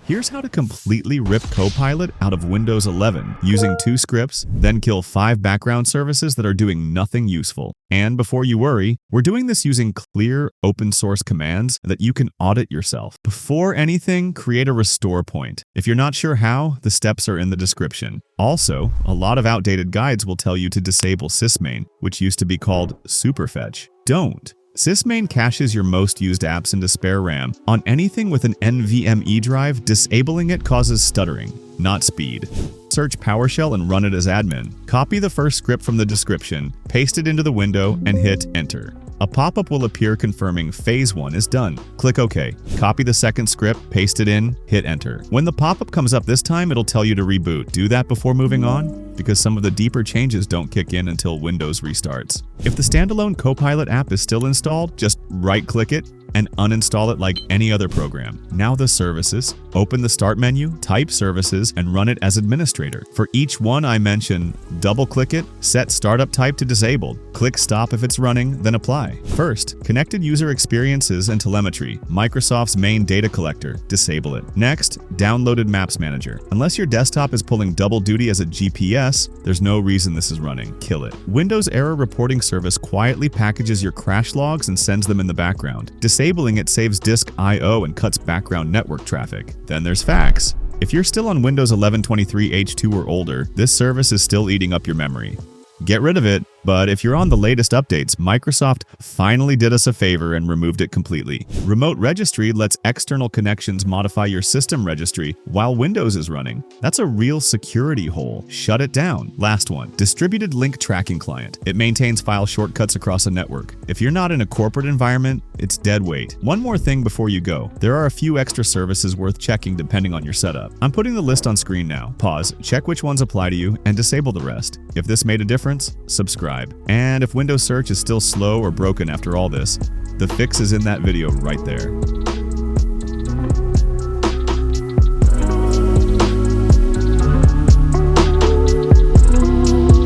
Here's how to completely rip Copilot out of Windows 11 using 2 scripts, then kill 5 background services that are doing nothing useful. And before you worry, we're doing this using clear, open source commands that you can audit yourself. Before anything, create a restore point. If you're not sure how, the steps are in the description. Also, a lot of outdated guides will tell you to disable SysMain, which used to be called Superfetch. Don't. SysMain caches your most used apps into spare RAM. On anything with an NVMe drive, disabling it causes stuttering, not speed. Search PowerShell and run it as admin. Copy the first script from the description, paste it into the window, and hit Enter. A pop-up will appear confirming Phase 1 is done. Click OK. Copy the second script, paste it in, hit Enter. When the pop-up comes up this time, it'll tell you to reboot. Do that before moving on, because some of the deeper changes don't kick in until Windows restarts. If the standalone Copilot app is still installed, just right-click it and uninstall it like any other program. Now the services. Open the Start menu, type Services, and run it as administrator. For each one I mention, double-click it, set Startup Type to Disabled. Click Stop if it's running, then Apply. First, Connected User Experiences and Telemetry, Microsoft's main data collector. Disable it. Next, Downloaded Maps Manager. Unless your desktop is pulling double duty as a GPS, there's no reason this is running. Kill it. Windows Error Reporting Service quietly packages your crash logs and sends them in the background. Disabling it saves disk I/O and cuts background network traffic. Then there's Fax. If you're still on Windows 11.23 H2 or older, this service is still eating up your memory. Get rid of it, but if you're on the latest updates, Microsoft finally did us a favor and removed it completely. Remote Registry lets external connections modify your system registry while Windows is running. That's a real security hole. Shut it down. Last one, Distributed Link Tracking Client. It maintains file shortcuts across a network. If you're not in a corporate environment, it's dead weight. One more thing before you go. There are a few extra services worth checking depending on your setup. I'm putting the list on screen now. Pause, check which ones apply to you, and disable the rest. If this made a difference, subscribe. And if Windows search is still slow or broken after all this, the fix is in that video right there.